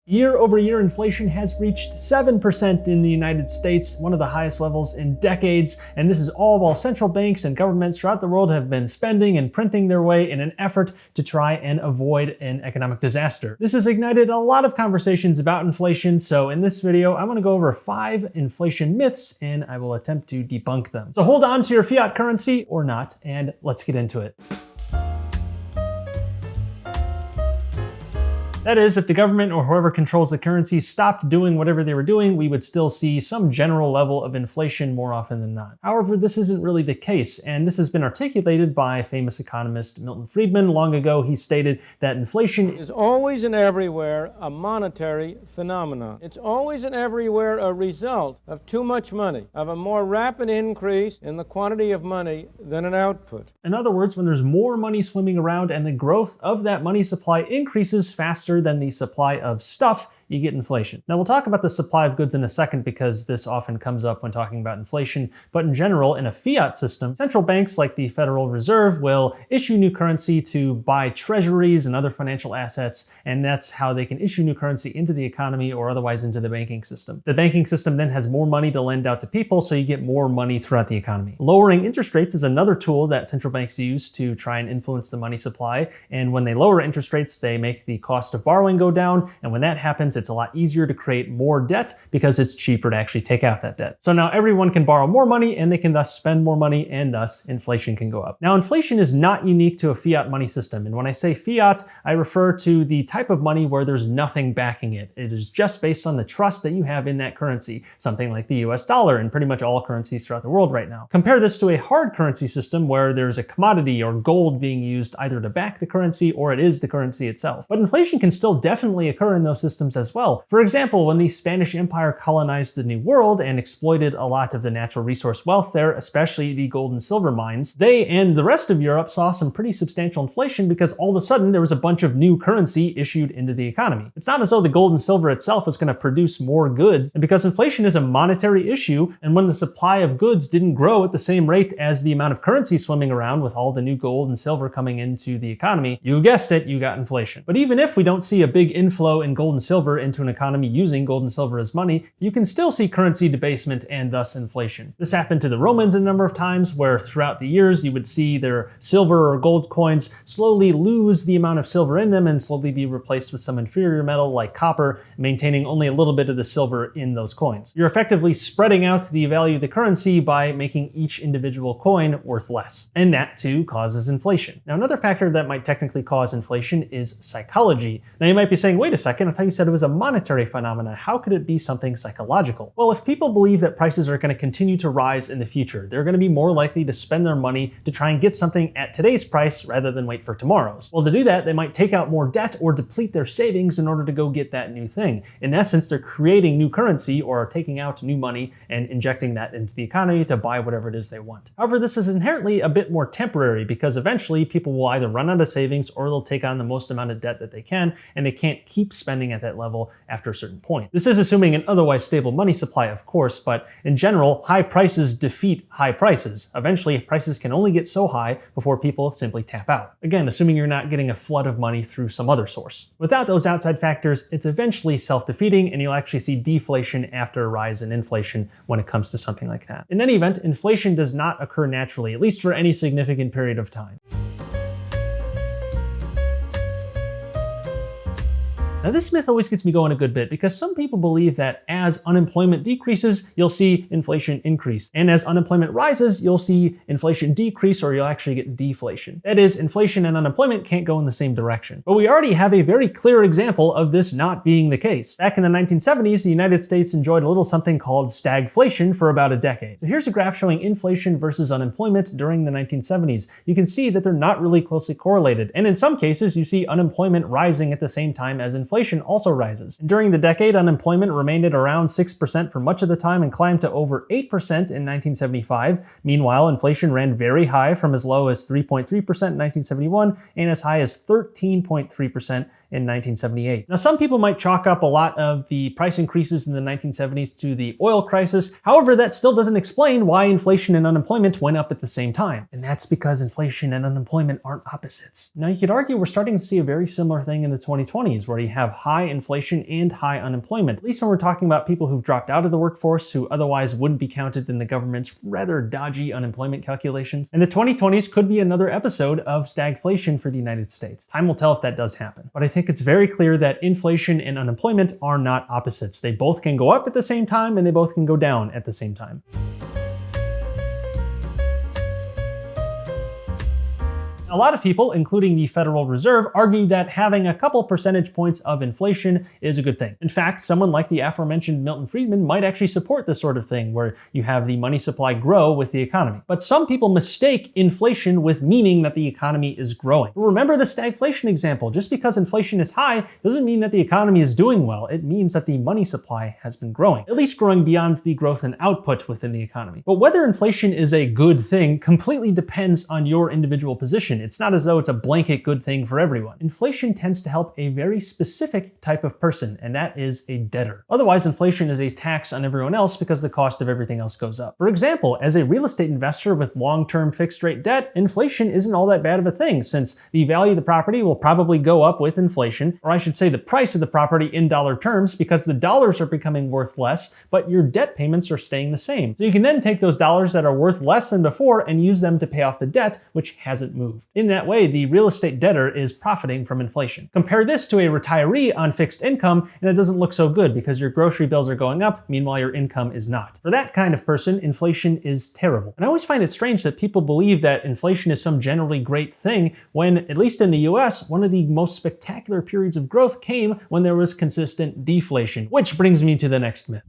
Year over year, inflation has reached 7% in the United States, one of the highest levels in decades, and this is all while central banks and governments throughout the world have been spending and printing their way in an effort to try and avoid an economic disaster. This has ignited a lot of conversations about inflation, so in this video, I want to go over 5 inflation myths, and I will attempt to debunk them. So hold on to your fiat currency, or not, and let's get into it. That is, if the government or whoever controls the currency stopped doing whatever they were doing, we would still see some general level of inflation more often than not. However, this isn't really the case, and this has been articulated by famous economist Milton Friedman. Long ago, he stated that inflation is always and everywhere a monetary phenomenon. It's always and everywhere a result of too much money, of a more rapid increase in the quantity of money than an output. In other words, when there's more money swimming around and the growth of that money supply increases faster than the supply of stuff, you get inflation. Now we'll talk about the supply of goods in a second because this often comes up when talking about inflation, but in general, in a fiat system, central banks like the Federal Reserve will issue new currency to buy treasuries and other financial assets, and that's how they can issue new currency into the economy or otherwise into the banking system. The banking system then has more money to lend out to people, so you get more money throughout the economy. Lowering interest rates is another tool that central banks use to try and influence the money supply, and when they lower interest rates, they make the cost of borrowing go down, and when that happens, it's a lot easier to create more debt because it's cheaper to actually take out that debt. So now everyone can borrow more money and they can thus spend more money, and thus inflation can go up. Now inflation is not unique to a fiat money system, and when I say fiat, I refer to the type of money where there's nothing backing it. It is just based on the trust that you have in that currency, something like the US dollar and pretty much all currencies throughout the world right now. Compare this to a hard currency system where there's a commodity or gold being used either to back the currency or it is the currency itself. But inflation can still definitely occur in those systems as well. For example, when the Spanish Empire colonized the New World and exploited a lot of the natural resource wealth there, especially the gold and silver mines, they and the rest of Europe saw some pretty substantial inflation because all of a sudden there was a bunch of new currency issued into the economy. It's not as though the gold and silver itself is going to produce more goods, and because inflation is a monetary issue, and when the supply of goods didn't grow at the same rate as the amount of currency swimming around with all the new gold and silver coming into the economy, you guessed it, you got inflation. But even if we don't see a big inflow in gold and silver into an economy using gold and silver as money, you can still see currency debasement and thus inflation. This happened to the Romans a number of times, where throughout the years you would see their silver or gold coins slowly lose the amount of silver in them and slowly be replaced with some inferior metal like copper, maintaining only a little bit of the silver in those coins. You're effectively spreading out the value of the currency by making each individual coin worth less. And that too causes inflation. Now another factor that might technically cause inflation is psychology. Now you might be saying, wait a second, I thought you said it was a monetary phenomena. How could it be something psychological? Well, if people believe that prices are going to continue to rise in the future, they're going to be more likely to spend their money to try and get something at today's price rather than wait for tomorrow's. Well, to do that, they might take out more debt or deplete their savings in order to go get that new thing. In essence, they're creating new currency or taking out new money and injecting that into the economy to buy whatever it is they want. However, this is inherently a bit more temporary because eventually people will either run out of savings or they'll take on the most amount of debt that they can, and they can't keep spending at that level after a certain point. This is assuming an otherwise stable money supply, of course, but in general, high prices defeat high prices. Eventually, prices can only get so high before people simply tap out. Again, assuming you're not getting a flood of money through some other source. Without those outside factors, it's eventually self-defeating, and you'll actually see deflation after a rise in inflation when it comes to something like that. In any event, inflation does not occur naturally, at least for any significant period of time. Now this myth always gets me going a good bit because some people believe that as unemployment decreases, you'll see inflation increase. And as unemployment rises, you'll see inflation decrease, or you'll actually get deflation. That is, inflation and unemployment can't go in the same direction. But we already have a very clear example of this not being the case. Back in the 1970s, the United States enjoyed a little something called stagflation for about a decade. So here's a graph showing inflation versus unemployment during the 1970s. You can see that they're not really closely correlated. And in some cases, you see unemployment rising at the same time as inflation also rises. And during the decade, unemployment remained at around 6% for much of the time and climbed to over 8% in 1975. Meanwhile, inflation ran very high, from as low as 3.3% in 1971 and as high as 13.3% in 1978. Now, some people might chalk up a lot of the price increases in the 1970s to the oil crisis. However, that still doesn't explain why inflation and unemployment went up at the same time. And that's because inflation and unemployment aren't opposites. Now, you could argue we're starting to see a very similar thing in the 2020s, where you have high inflation and high unemployment, at least when we're talking about people who've dropped out of the workforce who otherwise wouldn't be counted in the government's rather dodgy unemployment calculations. And the 2020s could be another episode of stagflation for the United States. Time will tell if that does happen. But I think it's very clear that inflation and unemployment are not opposites. They both can go up at the same time and they both can go down at the same time. A lot of people, including the Federal Reserve, argue that having a couple percentage points of inflation is a good thing. In fact, someone like the aforementioned Milton Friedman might actually support this sort of thing, where you have the money supply grow with the economy. But some people mistake inflation with meaning that the economy is growing. Remember the stagflation example. Just because inflation is high doesn't mean that the economy is doing well. It means that the money supply has been growing, at least growing beyond the growth in output within the economy. But whether inflation is a good thing completely depends on your individual position. It's not as though it's a blanket good thing for everyone. Inflation tends to help a very specific type of person, and that is a debtor. Otherwise, inflation is a tax on everyone else because the cost of everything else goes up. For example, as a real estate investor with long-term fixed rate debt, inflation isn't all that bad of a thing, since the value of the property will probably go up with inflation, or I should say the price of the property in dollar terms, because the dollars are becoming worth less, but your debt payments are staying the same. So you can then take those dollars that are worth less than before and use them to pay off the debt, which hasn't moved. In that way, the real estate debtor is profiting from inflation. Compare this to a retiree on fixed income, and it doesn't look so good because your grocery bills are going up, meanwhile your income is not. For that kind of person, inflation is terrible. And I always find it strange that people believe that inflation is some generally great thing when, at least in the US, one of the most spectacular periods of growth came when there was consistent deflation. Which brings me to the next myth.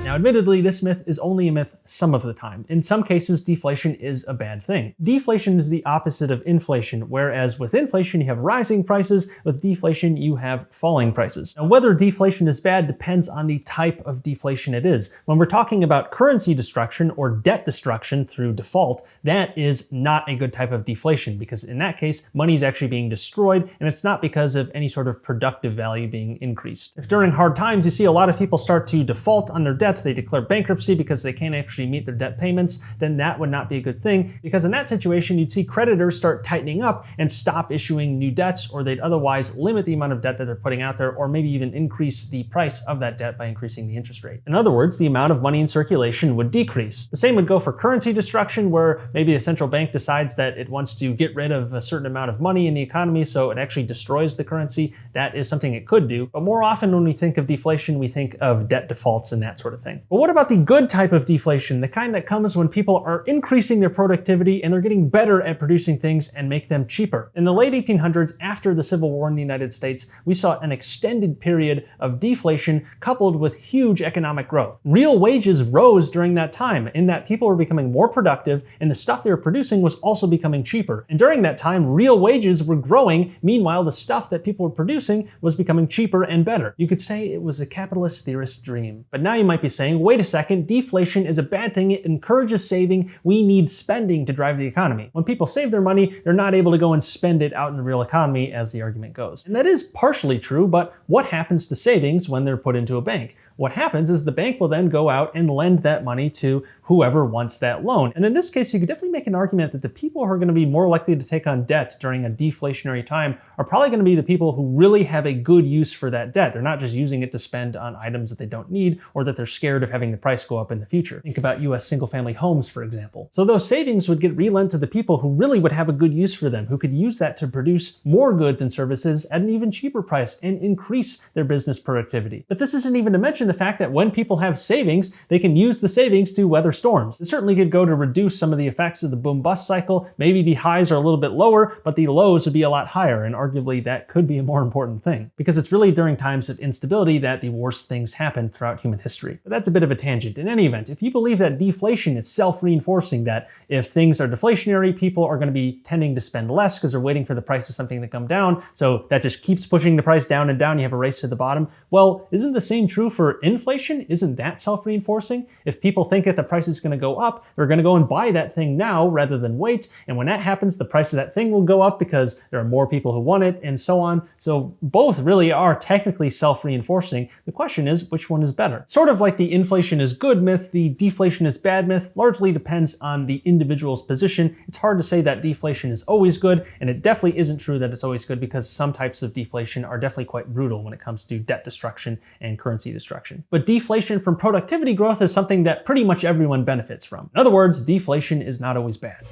Now, admittedly, this myth is only a myth some of the time. In some cases, deflation is a bad thing. Deflation is the opposite of inflation, whereas with inflation, you have rising prices. With deflation, you have falling prices. Now, whether deflation is bad depends on the type of deflation it is. When we're talking about currency destruction or debt destruction through default, that is not a good type of deflation, because in that case, money is actually being destroyed, and it's not because of any sort of productive value being increased. If during hard times you see a lot of people start to default on their debt, they declare bankruptcy because they can't actually meet their debt payments, then that would not be a good thing, because in that situation, you'd see creditors start tightening up and stop issuing new debts, or they'd otherwise limit the amount of debt that they're putting out there, or maybe even increase the price of that debt by increasing the interest rate. In other words, the amount of money in circulation would decrease. The same would go for currency destruction, where maybe a central bank decides that it wants to get rid of a certain amount of money in the economy, so it actually destroys the currency. That is something it could do. But more often when we think of deflation, we think of debt defaults and that sort of thing. But what about the good type of deflation, the kind that comes when people are increasing their productivity and they're getting better at producing things and make them cheaper? In the late 1800s, after the Civil War in the United States, we saw an extended period of deflation coupled with huge economic growth. Real wages rose during that time, in that people were becoming more productive and the stuff they were producing was also becoming cheaper. And during that time, real wages were growing. Meanwhile, the stuff that people were producing was becoming cheaper and better. You could say it was a capitalist theorist's dream. But now you might be saying, wait a second, deflation is a bad thing. It encourages saving. We need spending to drive the economy. When people save their money, they're not able to go and spend it out in the real economy, as the argument goes. And that is partially true, but what happens to savings when they're put into a bank? What happens is the bank will then go out and lend that money to whoever wants that loan. And in this case, you could definitely make an argument that the people who are going to be more likely to take on debt during a deflationary time are probably going to be the people who really have a good use for that debt. They're not just using it to spend on items that they don't need or that they're scared of having the price go up in the future. Think about US single-family homes, for example. So those savings would get relent to the people who really would have a good use for them, who could use that to produce more goods and services at an even cheaper price and increase their business productivity. But this isn't even to mention the fact that when people have savings, they can use the savings to weather storms. It certainly could go to reduce some of the effects of the boom-bust cycle. Maybe the highs are a little bit lower, but the lows would be a lot higher, and arguably that could be a more important thing, because it's really during times of instability that the worst things happen throughout human history. But that's a bit of a tangent. In any event, if you believe that deflation is self-reinforcing, that if things are deflationary, people are going to be tending to spend less because they're waiting for the price of something to come down, so that just keeps pushing the price down and down, you have a race to the bottom. Well, isn't the same true for However, inflation isn't that self-reinforcing. If people think that the price is going to go up, they're going to go and buy that thing now rather than wait. And when that happens, the price of that thing will go up because there are more people who want it and so on. So both really are technically self-reinforcing. The question is, which one is better? Sort of like the inflation is good myth, the deflation is bad myth largely depends on the individual's position. It's hard to say that deflation is always good, and it definitely isn't true that it's always good because some types of deflation are definitely quite brutal when it comes to debt destruction and currency destruction. But deflation from productivity growth is something that pretty much everyone benefits from. In other words, deflation is not always bad.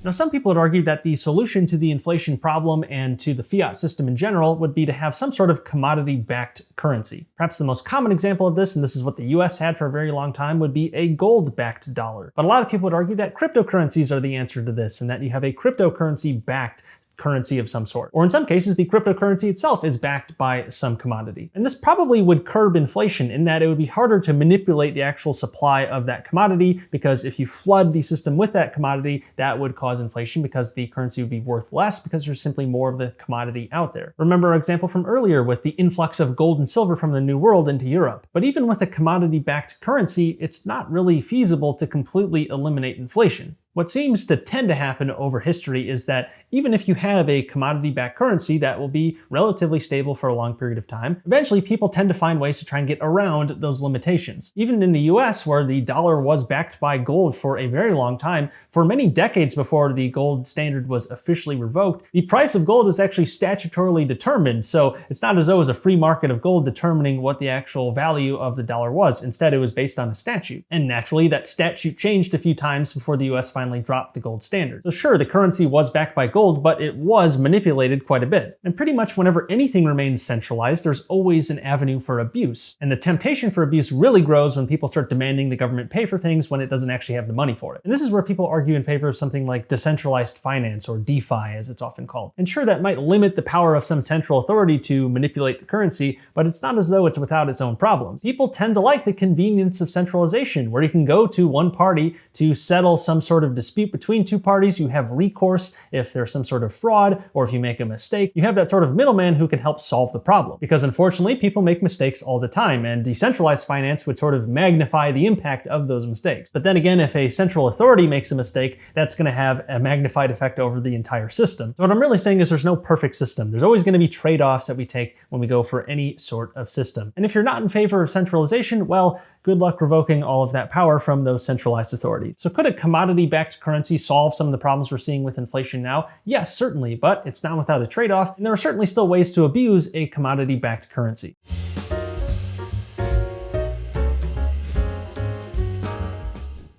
Now, some people would argue that the solution to the inflation problem and to the fiat system in general would be to have some sort of commodity-backed currency. Perhaps the most common example of this, and this is what the US had for a very long time, would be a gold-backed dollar. But a lot of people would argue that cryptocurrencies are the answer to this, and that you have a cryptocurrency-backed currency of some sort. Or in some cases, the cryptocurrency itself is backed by some commodity. And this probably would curb inflation in that it would be harder to manipulate the actual supply of that commodity, because if you flood the system with that commodity, that would cause inflation because the currency would be worth less because there's simply more of the commodity out there. Remember our example from earlier with the influx of gold and silver from the New World into Europe. But even with a commodity-backed currency, it's not really feasible to completely eliminate inflation. What seems to tend to happen over history is that even if you have a commodity-backed currency that will be relatively stable for a long period of time, eventually people tend to find ways to try and get around those limitations. Even in the US, where the dollar was backed by gold for a very long time, for many decades before the gold standard was officially revoked, the price of gold is actually statutorily determined. So it's not as though it was a free market of gold determining what the actual value of the dollar was. Instead, it was based on a statute. And naturally, that statute changed a few times before the US finally dropped the gold standard. So sure, the currency was backed by gold, but it was manipulated quite a bit. And pretty much whenever anything remains centralized, there's always an avenue for abuse. And the temptation for abuse really grows when people start demanding the government pay for things when it doesn't actually have the money for it. And this is where people argue in favor of something like decentralized finance, or DeFi as it's often called. And sure, that might limit the power of some central authority to manipulate the currency, but it's not as though it's without its own problems. People tend to like the convenience of centralization, where you can go to one party to settle some sort of dispute between two parties. You have recourse if there's some sort of fraud, or if you make a mistake, you have that sort of middleman who can help solve the problem. Because unfortunately, people make mistakes all the time, and decentralized finance would sort of magnify the impact of those mistakes. But then again, if a central authority makes a mistake, that's going to have a magnified effect over the entire system. So what I'm really saying is there's no perfect system. There's always going to be trade-offs that we take when we go for any sort of system. And if you're not in favor of centralization, well, good luck revoking all of that power from those centralized authorities. So could a commodity-backed currency solve some of the problems we're seeing with inflation now? Yes, certainly, but it's not without a trade-off, and there are certainly still ways to abuse a commodity-backed currency.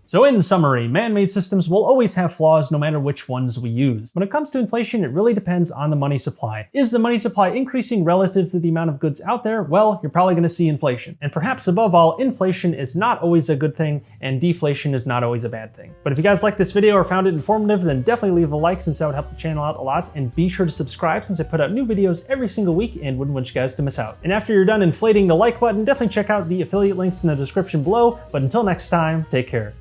So in summary, man-made systems will always have flaws no matter which ones we use. When it comes to inflation, it really depends on the money supply. Is the money supply increasing relative to the amount of goods out there? Well, you're probably going to see inflation. And perhaps above all, inflation is not always a good thing, and deflation is not always a bad thing. But if you guys liked this video or found it informative, then definitely leave a like since that would help the channel out a lot, and be sure to subscribe since I put out new videos every single week and wouldn't want you guys to miss out. And after you're done inflating the like button, definitely check out the affiliate links in the description below. But until next time, take care.